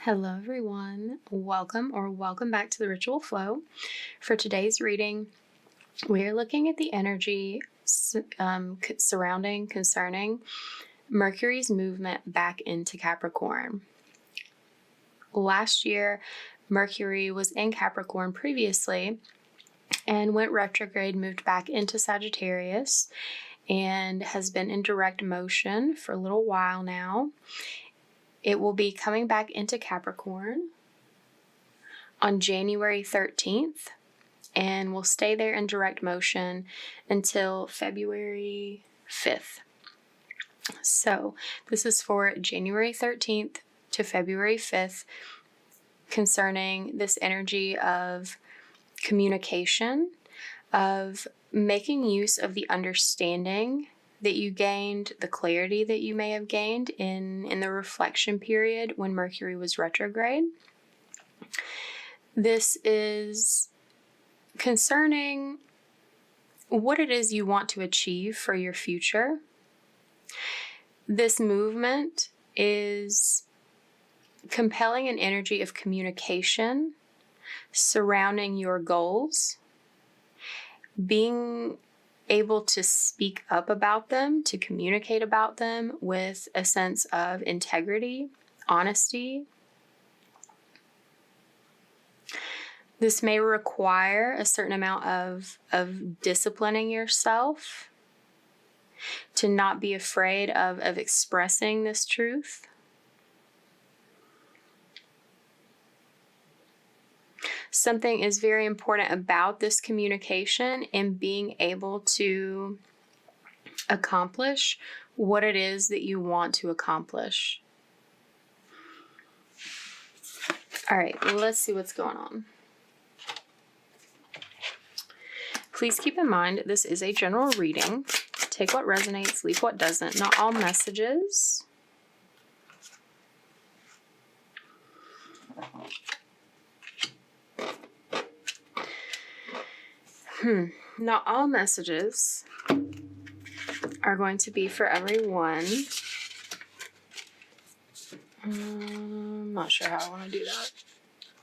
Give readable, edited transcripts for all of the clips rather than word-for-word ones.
Hello everyone, welcome back to the Ritual Flow. For today's reading, we're looking at the energy concerning Mercury's movement back into Capricorn. Last year, Mercury was in Capricorn previously and went retrograde, moved back into Sagittarius, and has been in direct motion for a little while now. It will be coming back into Capricorn on January 13th and will stay there in direct motion until February 5th. So this is for January 13th to February 5th concerning this energy of communication, of making use of the understanding that you gained, the clarity that you may have gained in the reflection period when Mercury was retrograde. This is concerning what it is you want to achieve for your future. This movement is compelling an energy of communication surrounding your goals, being able to speak up about them, to communicate about them with a sense of integrity, honesty. This may require a certain amount of disciplining yourself to not be afraid of expressing this truth. Something is very important about this communication and being able to accomplish what it is that you want to accomplish. All right, let's see what's going on. Please keep in mind, this is a general reading. Take what resonates, leave what doesn't. Not all messages. Not all messages are going to be for everyone. I'm not sure how I want to do that.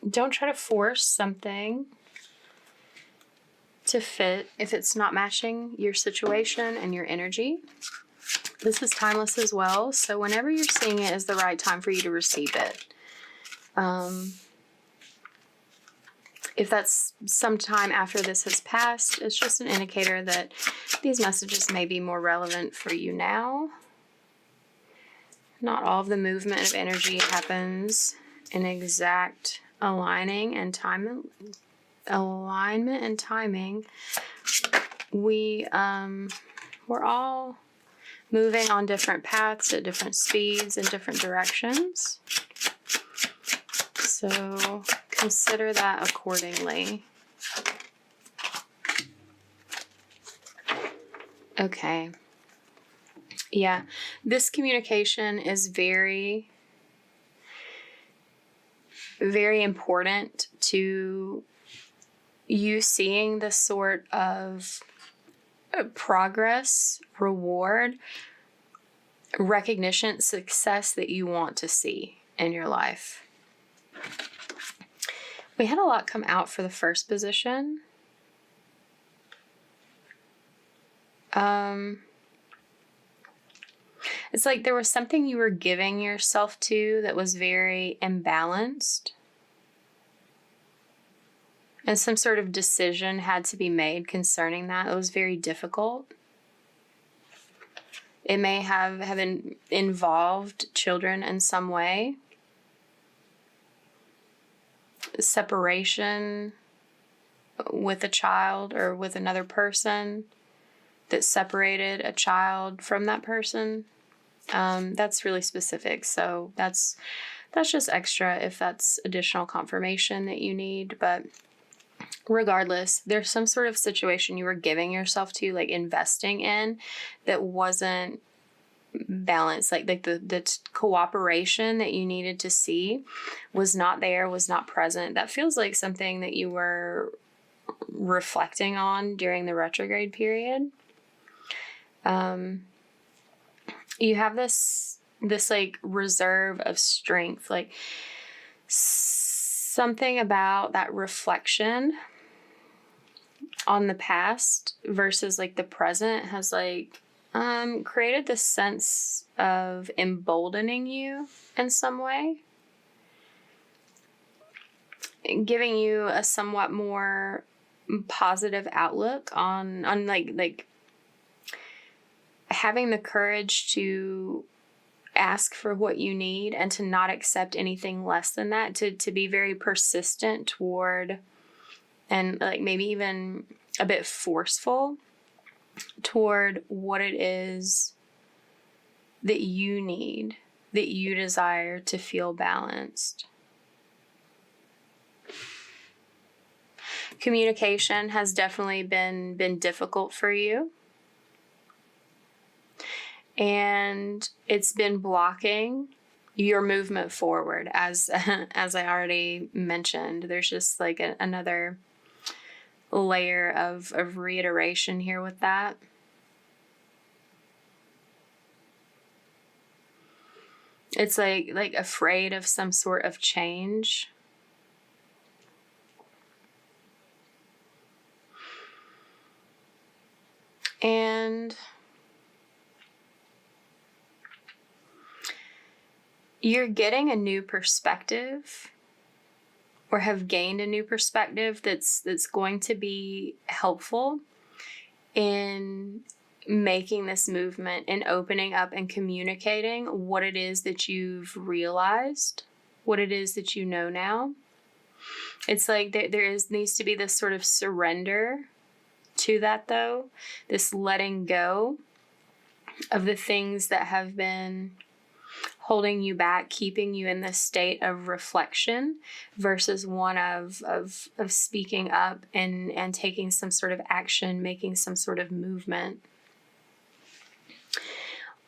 Don't try to force something to fit if it's not matching your situation and your energy. This is timeless as well, so whenever you're seeing it is the right time for you to receive it. If that's some time after this has passed, it's just an indicator that these messages may be more relevant for you now. Not all of the movement of energy happens in exact alignment and timing. We're all moving on different paths at different speeds in different directions. So consider that accordingly. Okay. Yeah, this communication is very, very important to you seeing the sort of progress, reward, recognition, success that you want to see in your life. We had a lot come out for the first position. It's like there was something you were giving yourself to that was very imbalanced. And some sort of decision had to be made concerning that. It was very difficult. It may have involved children in some way. Separation with a child or with another person that separated a child from that person. That's really specific, so that's just extra if that's additional confirmation that you need. But regardless, there's some sort of situation you were giving yourself to, like investing in, that wasn't balanced. Like the cooperation that you needed to see was not there, was not present. That feels like something that you were reflecting on during the retrograde period. You have this like reserve of strength, like something about that reflection on the past versus like the present has like created this sense of emboldening you in some way, giving you a somewhat more positive outlook on like having the courage to ask for what you need and to not accept anything less than that, to be very persistent toward, and like maybe even a bit forceful toward what it is that you need, that you desire to feel balanced. Communication has definitely been difficult for you. And it's been blocking your movement forward, as I already mentioned. There's just like another layer of reiteration here with that. It's like afraid of some sort of change. And you're getting a new perspective, or have gained a new perspective that's going to be helpful in making this movement and opening up and communicating what it is that you've realized, what it is that you know now. It's like needs to be this sort of surrender to that, though, this letting go of the things that have been holding you back, keeping you in this state of reflection versus one of speaking up and taking some sort of action, making some sort of movement.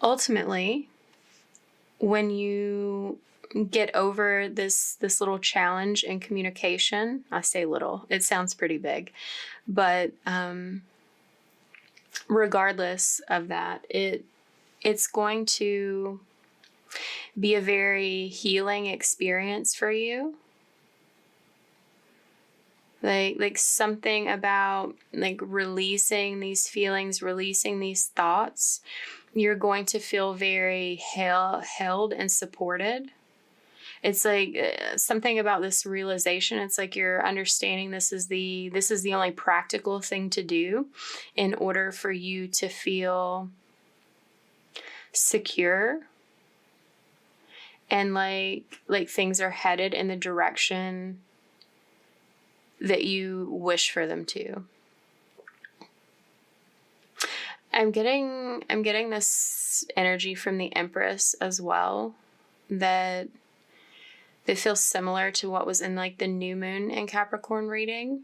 Ultimately, when you get over this little challenge in communication, I say little, it sounds pretty big, but regardless of that, it's going to be a very healing experience for you. Like something about like releasing these feelings, releasing these thoughts, you're going to feel very held and supported. It's like something about this realization. It's like you're understanding this is the only practical thing to do in order for you to feel secure and like things are headed in the direction that you wish for them to. I'm getting this energy from the Empress as well, that feels similar to what was in like the new moon in Capricorn reading,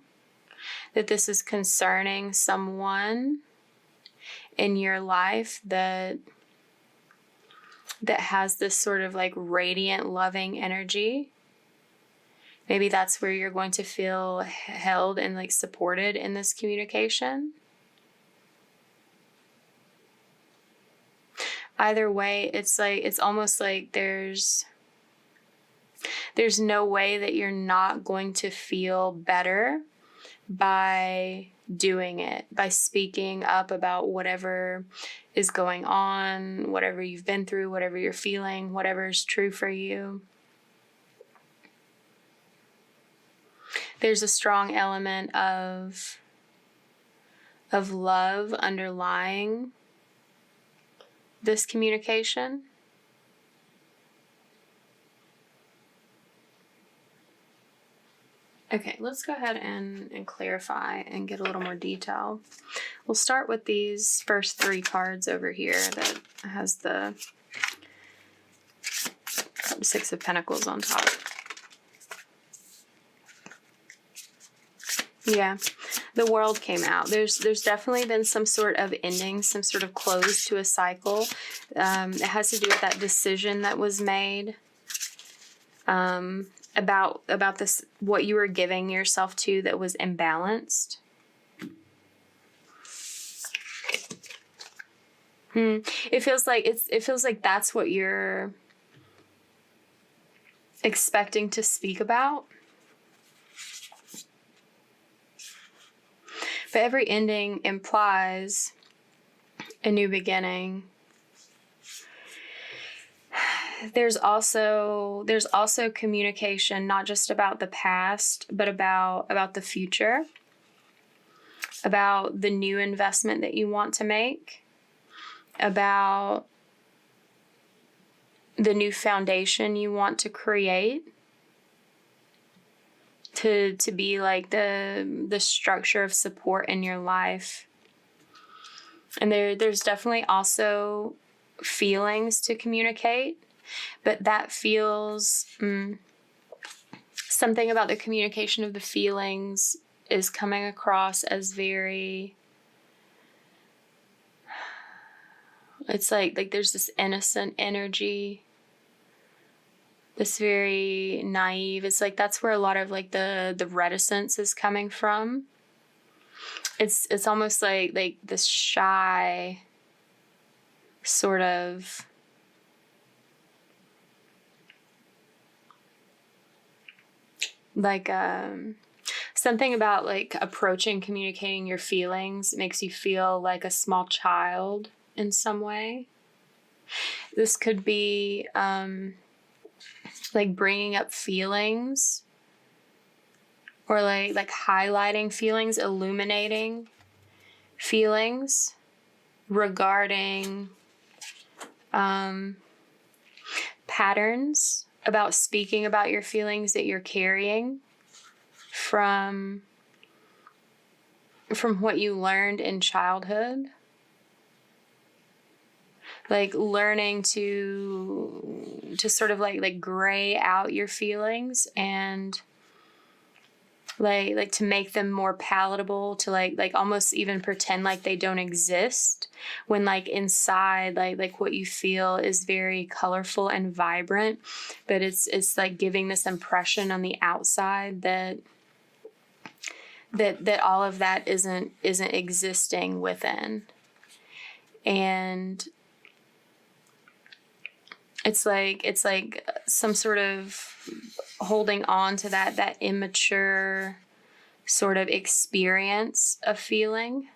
that this is concerning someone in your life that has this sort of like radiant, loving energy. Maybe that's where you're going to feel held and like supported in this communication. Either way, it's almost like there's no way that you're not going to feel better by doing it, by speaking up about whatever is going on, whatever you've been through, whatever you're feeling, whatever is true for you. There's a strong element of love underlying this communication. Okay, let's go ahead and clarify and get a little more detail. We'll start with these first three cards over here that has the Six of Pentacles on top. Yeah, the World came out. There's definitely been some sort of ending, some sort of close to a cycle. It has to do with that decision that was made. About this, what you were giving yourself to that was imbalanced. It feels like that's what you're expecting to speak about. But every ending implies a new beginning. There's also communication, not just about the past, but about the future, about the new investment that you want to make, about the new foundation you want to create, to be like the structure of support in your life. And there's definitely also feelings to communicate, but that feels something about the communication of the feelings is coming across as very, it's like there's this innocent energy, this very naive. It's like that's where a lot of like the reticence is coming from. It's almost like this shy sort of like something about like approaching, communicating your feelings makes you feel like a small child in some way. This could be like bringing up feelings, or like highlighting feelings, illuminating feelings regarding patterns about speaking about your feelings that you're carrying from what you learned in childhood. Like learning to sort of like gray out your feelings and like to make them more palatable, to like almost even pretend like they don't exist, when like inside like what you feel is very colorful and vibrant, but it's like giving this impression on the outside that all of that isn't existing within. And it's like some sort of holding on to that immature sort of experience of feeling.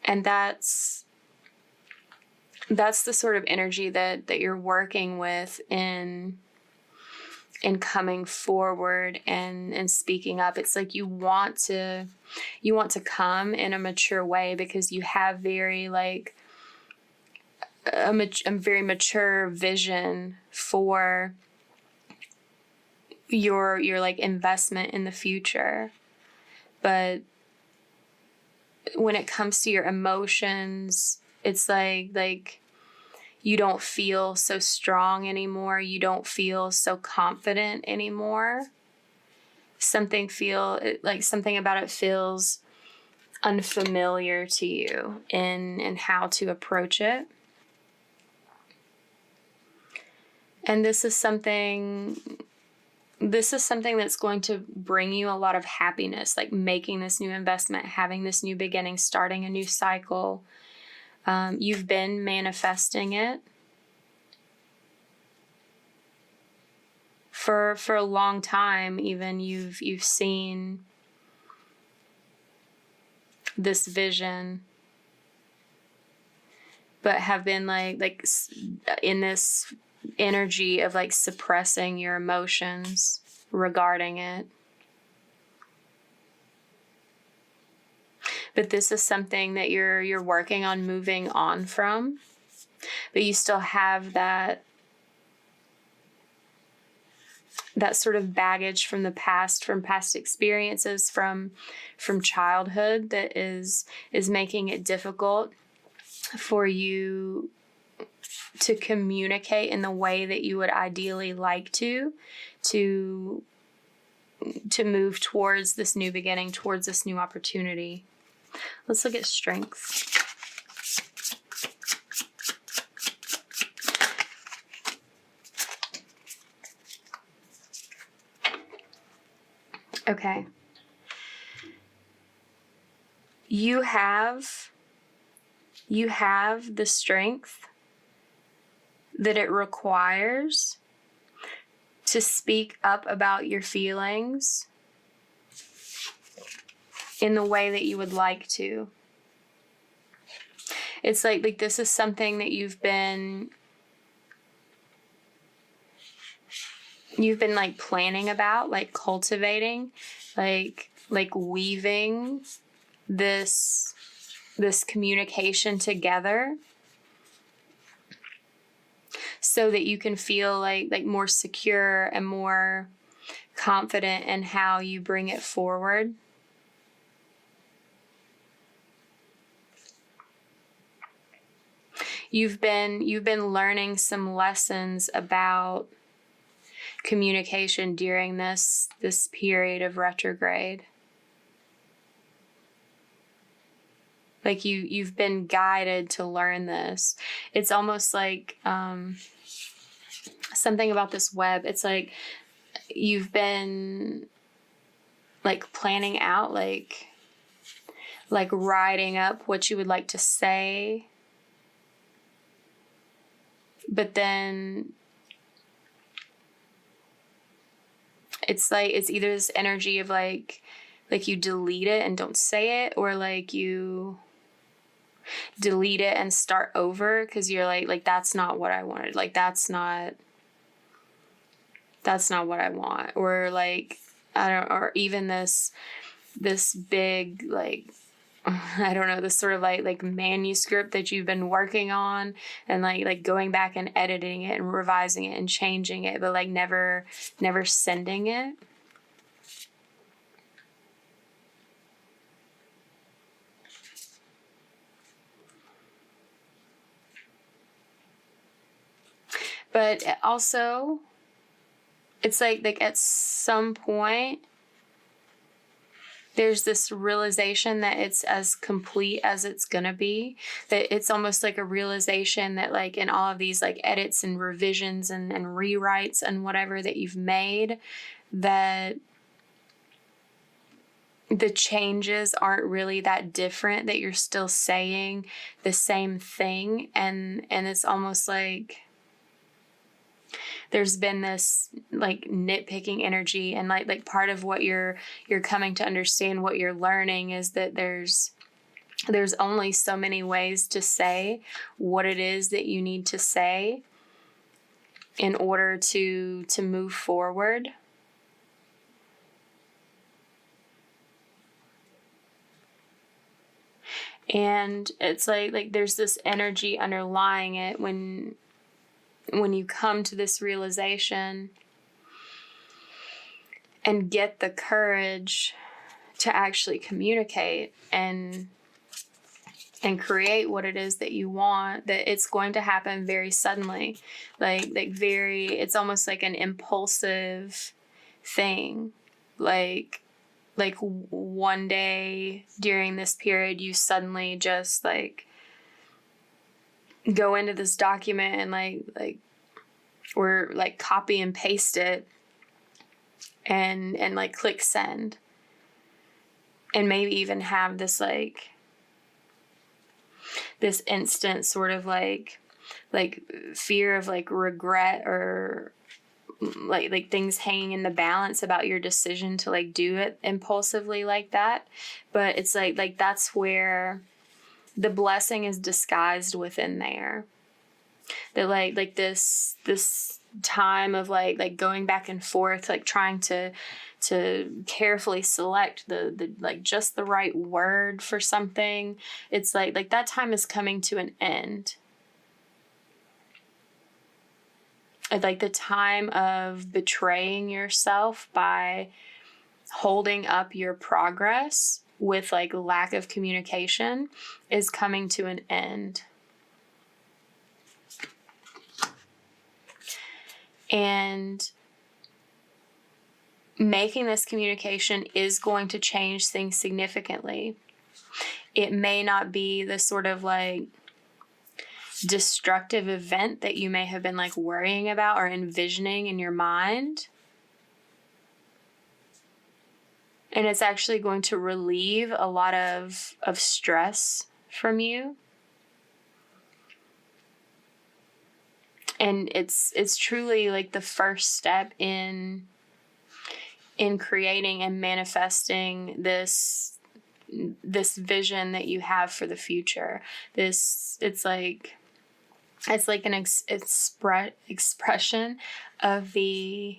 And that's the sort of energy that you're working with in coming forward and speaking up. It's like you want to come in a mature way, because you have very like a very mature vision for your like investment in the future. But when it comes to your emotions, it's like you don't feel so strong anymore. You don't feel so confident anymore. Something about it feels unfamiliar to you in how to approach it. And this is something that's going to bring you a lot of happiness, like making this new investment, having this new beginning, starting a new cycle. You've been manifesting it for a long time. Even you've seen this vision, but have been like in this energy of like suppressing your emotions regarding it. But this is something that you're working on moving on from, but you still have that sort of baggage from the past, from past experiences, from childhood, that is making it difficult for you to communicate in the way that you would ideally like to move towards this new beginning, towards this new opportunity. Let's look at strength. Okay. You have the strength that it requires to speak up about your feelings in the way that you would like to. It's like this is something that you've been like planning about, like cultivating, like weaving this communication together so that you can feel like more secure and more confident in how you bring it forward. You've been learning some lessons about communication during this period of retrograde. Like you've been guided to learn this. It's almost like something about this web. It's like you've been like planning out, like writing up what you would like to say. But then it's like it's either this energy of like you delete it and don't say it, or like you delete it and start over because you're like that's not what I wanted. Like that's not what I want. Or like or even this big like I don't know, this sort of like manuscript that you've been working on and like going back and editing it and revising it and changing it, but like never sending it. But also, it's like at some point, there's this realization that it's as complete as it's gonna be. That it's almost like a realization that like in all of these like edits and revisions and rewrites and whatever that you've made, that the changes aren't really that different, that you're still saying the same thing. And it's almost like there's been this like nitpicking energy, and like part of what you're coming to understand, what you're learning, is that there's only so many ways to say what it is that you need to say in order to move forward. And it's like there's this energy underlying it when you come to this realization and get the courage to actually communicate and create what it is that you want, that it's going to happen very suddenly. It's almost like an impulsive thing. Like one day during this period, you suddenly just like go into this document and or like copy and paste it and like click send, and maybe even have this like this instant sort of like fear of like regret, or like things hanging in the balance about your decision to like do it impulsively like that. But it's like that's where the blessing is disguised within there. That like this time of like going back and forth, like trying to carefully select the like just the right word for something. It's like that time is coming to an end. Like the time of betraying yourself by holding up your progress with like lack of communication is coming to an end. And making this communication is going to change things significantly. It may not be the sort of like destructive event that you may have been like worrying about or envisioning in your mind. And it's actually going to relieve a lot of stress from you. And it's truly like the first step in creating and manifesting this vision that you have for the future. It's like an expression of the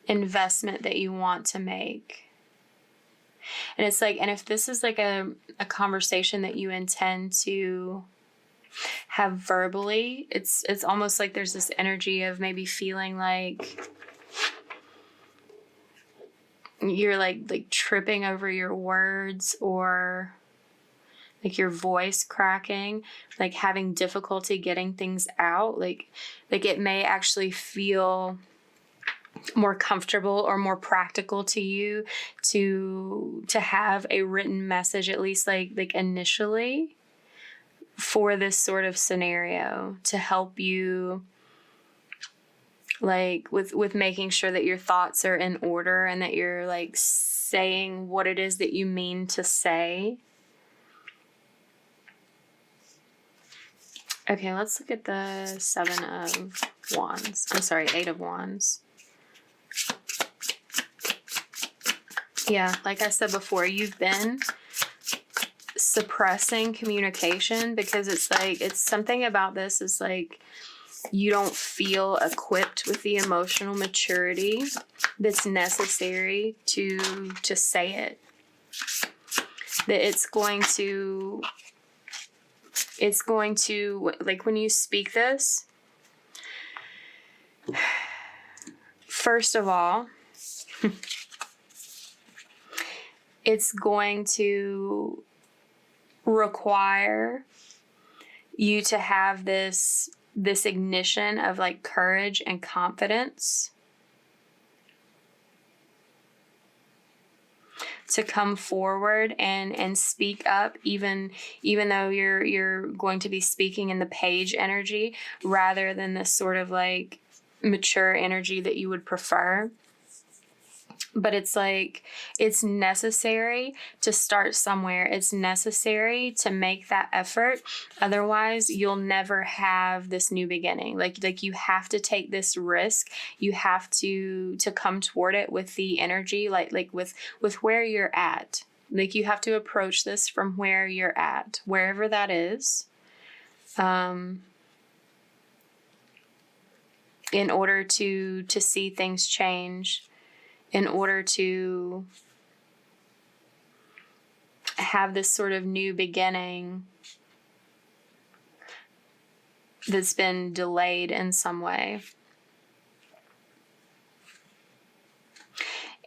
investment that you want to make. And it's like, and if this is like a conversation that you intend to have verbally, it's almost like there's this energy of maybe feeling like you're like tripping over your words, or like your voice cracking, like having difficulty getting things out. Like it may actually feel more comfortable or more practical to you to have a written message, at least like initially, for this sort of scenario, to help you like with making sure that your thoughts are in order and that you're like saying what it is that you mean to say. Okay, let's look at the 7 of Wands. I'm sorry, 8 of Wands. Yeah, like I said before, you've been suppressing communication because it's like, it's something about this is like you don't feel equipped with the emotional maturity that's necessary to say it. That it's going to like, when you speak this, first of all, it's going to require you to have this ignition of like courage and confidence to come forward and speak up, even though you're going to be speaking in the page energy rather than this sort of like mature energy that you would prefer. But it's like, it's necessary to start somewhere. It's necessary to make that effort. Otherwise, you'll never have this new beginning. Like you have to take this risk. You have to come toward it with the energy, like with where you're at. Like, you have to approach this from where you're at, wherever that is. In order to see things change, in order to have this sort of new beginning that's been delayed in some way.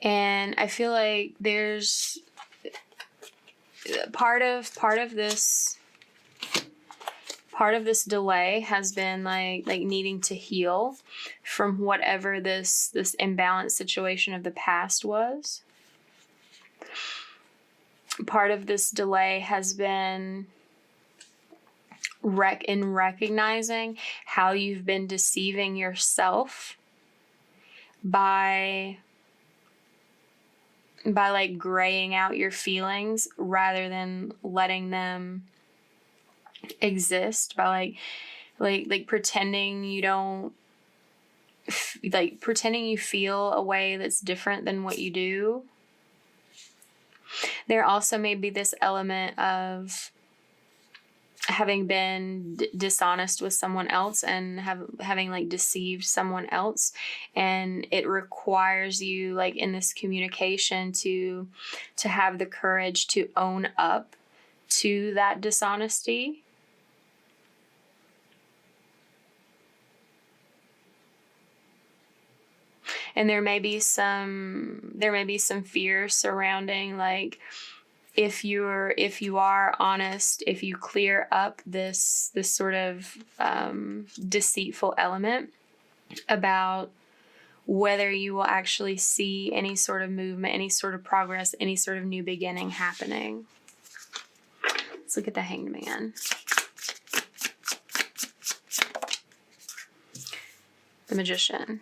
And I feel like there's part of this delay has been like needing to heal from whatever this imbalanced situation of the past was. Part of this delay has been in recognizing how you've been deceiving yourself by like graying out your feelings rather than letting them exist, by like pretending you don't, like pretending you feel a way that's different than what you do. There also may be this element of having been dishonest with someone else and having like deceived someone else, and it requires you, like in this communication, to have the courage to own up to that dishonesty. And there may be some fear surrounding, like, if you are honest, if you clear up this sort of deceitful element about whether you will actually see any sort of movement, any sort of progress, any sort of new beginning happening. Let's look at the Hanged Man. The Magician.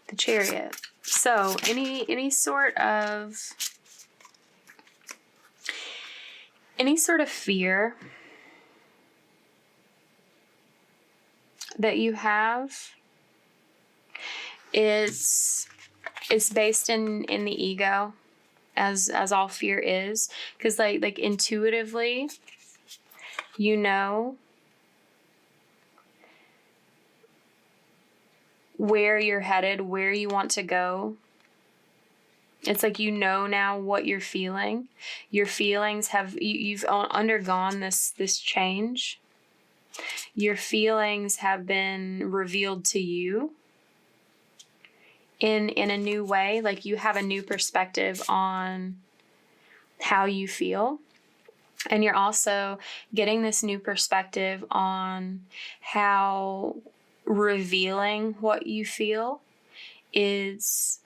The Chariot. So any sort of any sort of fear that you have, it's based in the ego, as all fear is, because like intuitively, you know where you're headed, where you want to go. It's like, you know now what you're feeling. Your feelings you've undergone this change. Your feelings have been revealed to you in a new way. Like, you have a new perspective on how you feel. And you're also getting this new perspective on how revealing what you feel is.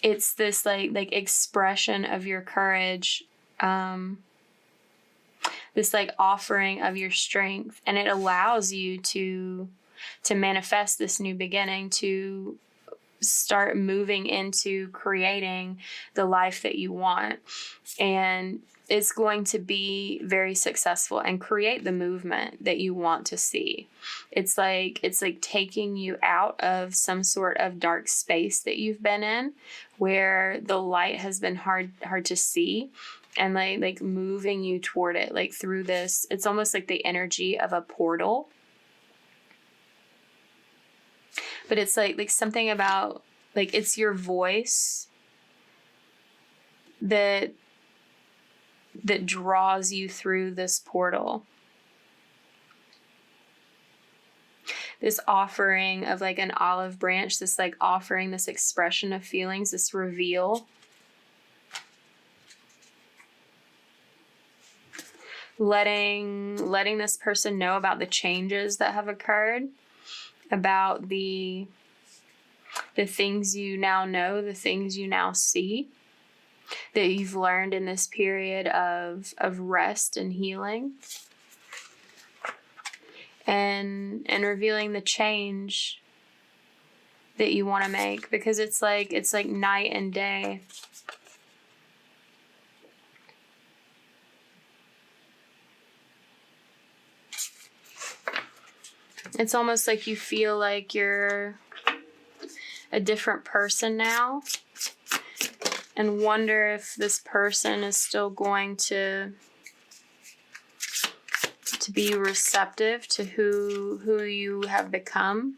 It's this like expression of your courage, this like offering of your strength, and it allows you to manifest this new beginning, to start moving into creating the life that you want. And it's going to be very successful and create the movement that you want to see. It's like taking you out of some sort of dark space that you've been in, where the light has been hard to see, and like moving you toward it, like through this. It's almost like the energy of a portal. But it's like something about, like, it's your voice that draws you through this portal. This offering of like an olive branch, this like offering, this expression of feelings, this reveal. Letting this person know about the changes that have occurred, about the things you now know, the things you now see, that you've learned in this period of rest and healing, and revealing the change that you want to make, because it's like night and day. It's almost like you feel like you're a different person now, and wonder if this person is still going to be receptive to who you have become.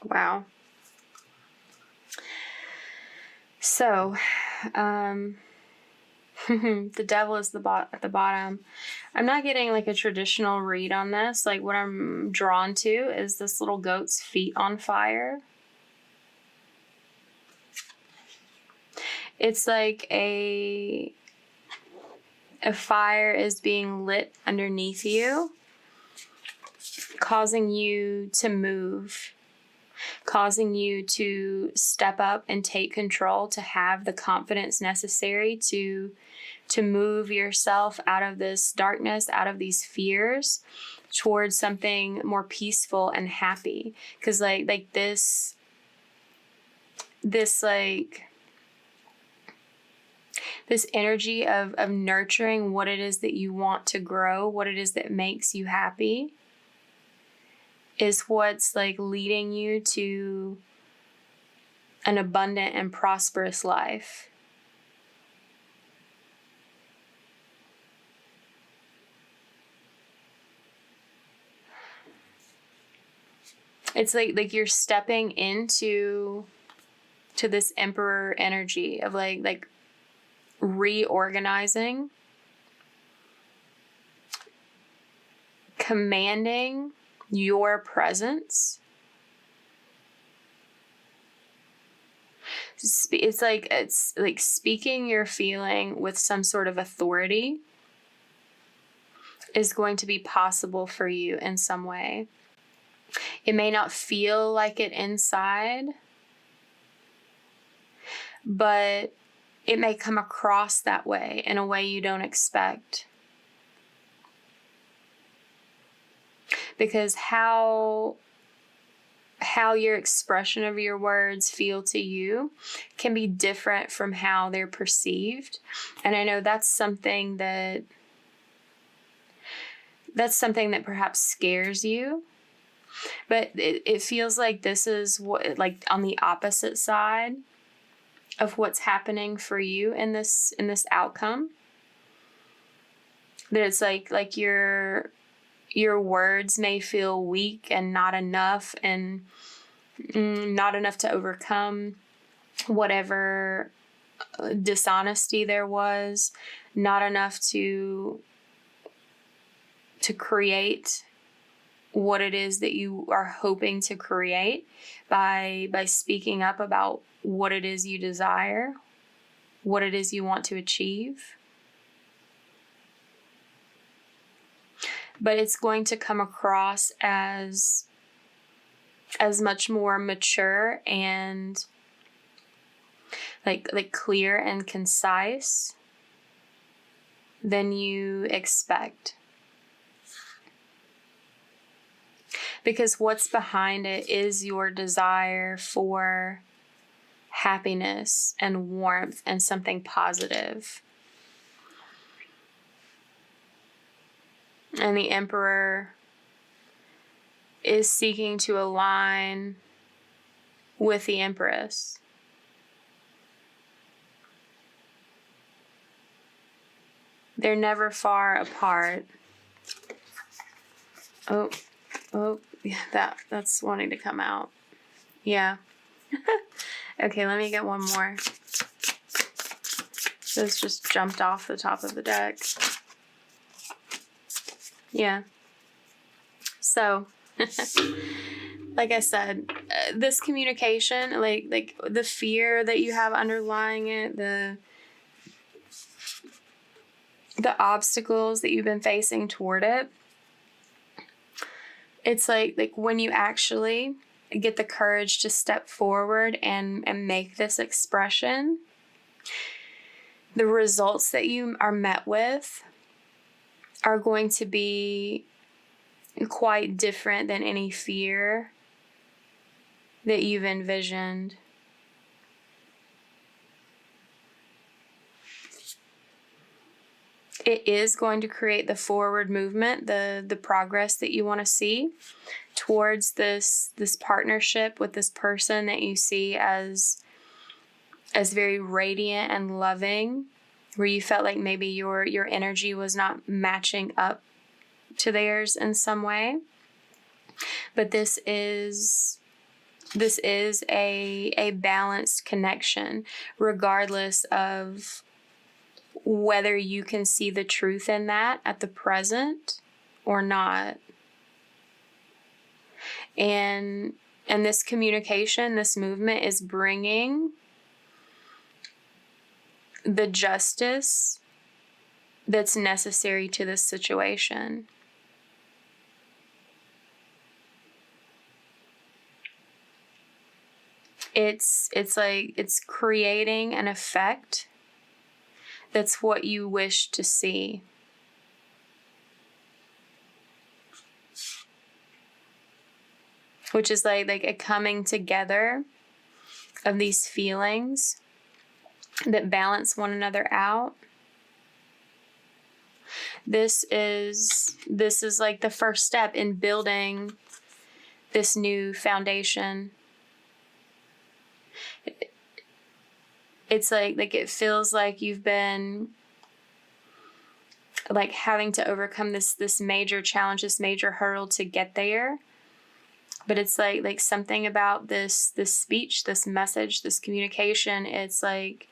Wow. So, the devil is at the bottom. I'm not getting like a traditional read on this. Like, what I'm drawn to is this little goat's feet on fire. It's like a fire is being lit underneath you, causing you to move, causing you to step up and take control, to have the confidence necessary to move yourself out of this darkness, out of these fears, towards something more peaceful and happy. Because like this energy of nurturing what it is that you want to grow, what it is that makes you happy, is what's like leading you to an abundant and prosperous life. It's like you're stepping into this emperor energy of like reorganizing, commanding your presence. It's like speaking your feeling with some sort of authority is going to be possible for you in some way. It may not feel like it inside, but it may come across that way in a way you don't expect. because how your expression of your words feel to you can be different from how they're perceived. And I know that's something that perhaps scares you, but it feels like this is what, like, on the opposite side of what's happening for you in this outcome. That it's like your words may feel weak and not enough to overcome whatever dishonesty there was, not enough to create what it is that you are hoping to create by speaking up about what it is you desire, what it is you want to achieve. But it's going to come across as much more mature and like clear and concise than you expect. Because what's behind it is your desire for happiness and warmth and something positive. And the Emperor is seeking to align with the Empress. They're never far apart. Oh, yeah, that's wanting to come out. Yeah. Okay, let me get one more. This just jumped off the top of the deck. Yeah. So, like I said, this communication, like the fear that you have underlying it, the obstacles that you've been facing toward it, it's like when you actually get the courage to step forward and make this expression, the results that you are met with are going to be quite different than any fear that you've envisioned. It is going to create the forward movement, the progress that you want to see towards this partnership with this person that you see as very radiant and loving, where you felt like maybe your energy was not matching up to theirs in some way. But this is a balanced connection, regardless of whether you can see the truth in that at the present or not. And this communication, this movement is bringing the justice that's necessary to this situation. It's like it's creating an effect that's what you wish to see. Which is like a coming together of these feelings that balance one another out. This is like the first step in building this new foundation. It's like it feels like you've been like having to overcome this major challenge, this major hurdle to get there. But it's like something about this speech, this message, this communication, it's like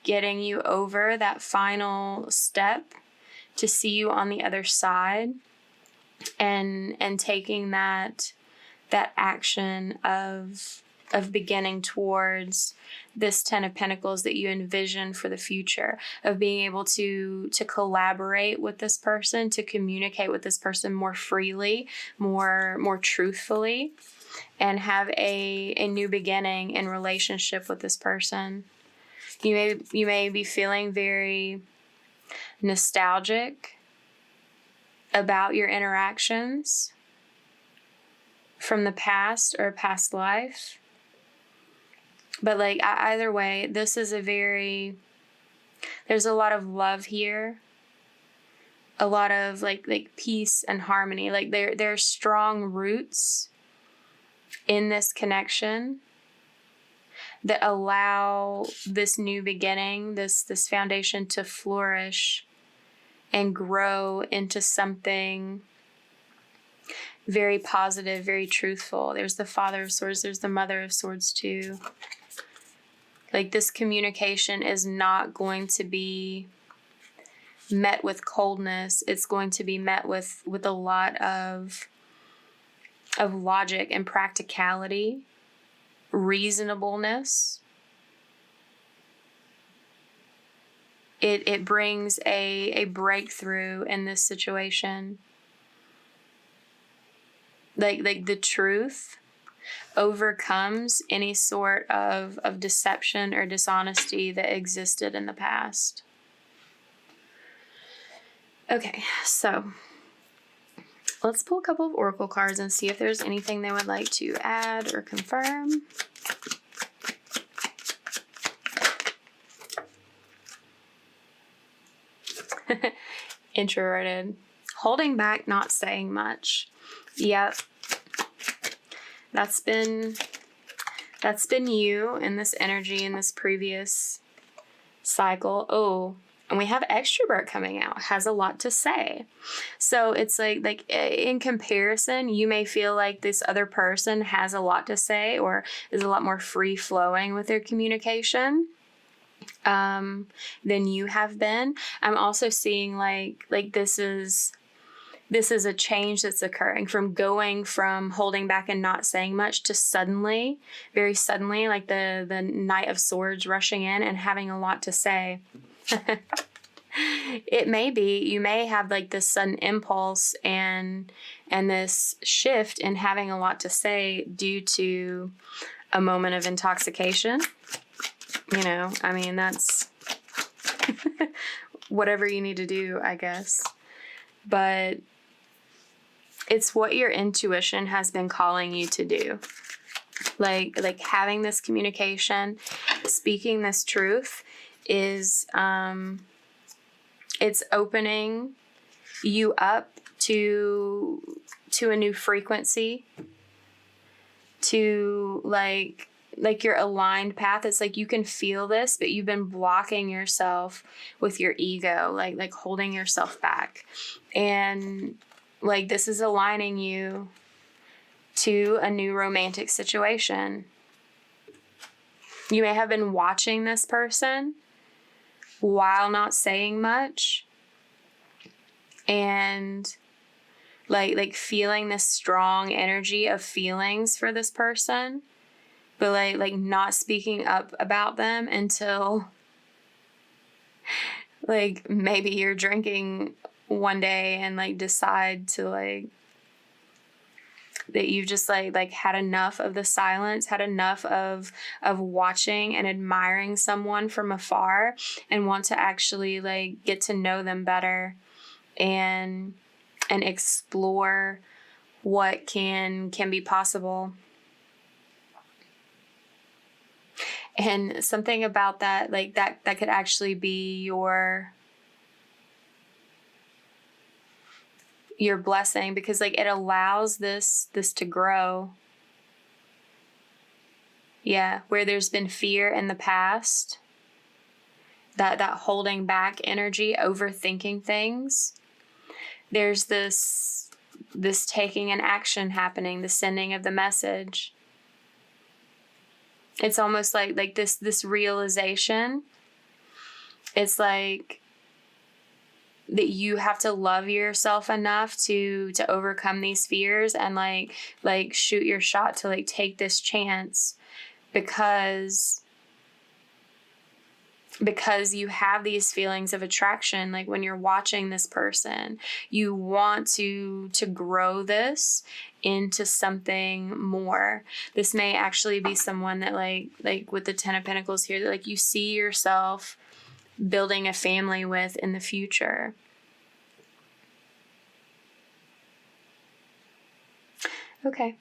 getting you over that final step to see you on the other side, and taking that action of beginning towards this 10 of Pentacles that you envision for the future, of being able to collaborate with this person, to communicate with this person more freely, more truthfully, and have a new beginning in relationship with this person. You may be feeling very nostalgic about your interactions from the past or past life. But like either way, this is there's a lot of love here. A lot of like peace and harmony. Like there's strong roots in this connection that allow this new beginning, this foundation to flourish and grow into something very positive, very truthful. There's the Father of Swords, there's the Mother of Swords too. Like this communication is not going to be met with coldness. It's going to be met with a lot of logic and practicality, reasonableness. It brings a breakthrough in this situation. Like the truth overcomes any sort of deception or dishonesty that existed in the past. Okay, so let's pull a couple of oracle cards and see if there's anything they would like to add or confirm. Introverted. Holding back, not saying much. Yep. That's been you in this energy in this previous cycle. Oh, and we have extrovert coming out, has a lot to say. So it's like in comparison, you may feel like this other person has a lot to say or is a lot more free flowing with their communication than you have been. I'm also seeing like this is a change that's occurring from going from holding back and not saying much to suddenly, very suddenly, like the Knight of Swords rushing in and having a lot to say. It may be, you may have like this sudden impulse and this shift in having a lot to say due to a moment of intoxication. You know, I mean, that's whatever you need to do, I guess. But it's what your intuition has been calling you to do. Like having this communication, speaking this truth is, it's opening you up to a new frequency, to like your aligned path. It's like you can feel this, but you've been blocking yourself with your ego, like holding yourself back. And like this is aligning you to a new romantic situation. You may have been watching this person while not saying much and like feeling this strong energy of feelings for this person, but like not speaking up about them until like maybe you're drinking one day and like decide to like that you've just like had enough of the silence, had enough of watching and admiring someone from afar and want to actually like get to know them better and explore what can be possible. And something about that, like that could actually be your blessing, because like it allows this to grow. Yeah, where there's been fear in the past, that holding back energy, overthinking things, there's this taking an action happening, the sending of the message. It's almost like this realization. It's like that you have to love yourself enough to overcome these fears and like shoot your shot to like take this chance because you have these feelings of attraction. Like when you're watching this person, you want to grow this into something more. This may actually be someone that like with the Ten of Pentacles here, that like you see yourself building a family with in the future. Okay,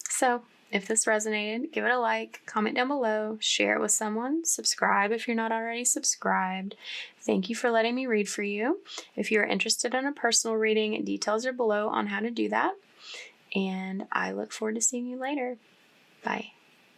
so if this resonated, give it a like, comment down below, share it with someone, subscribe if you're not already subscribed. Thank you for letting me read for you. If you're interested in a personal reading, details are below on how to do that. And I look forward to seeing you later. Bye.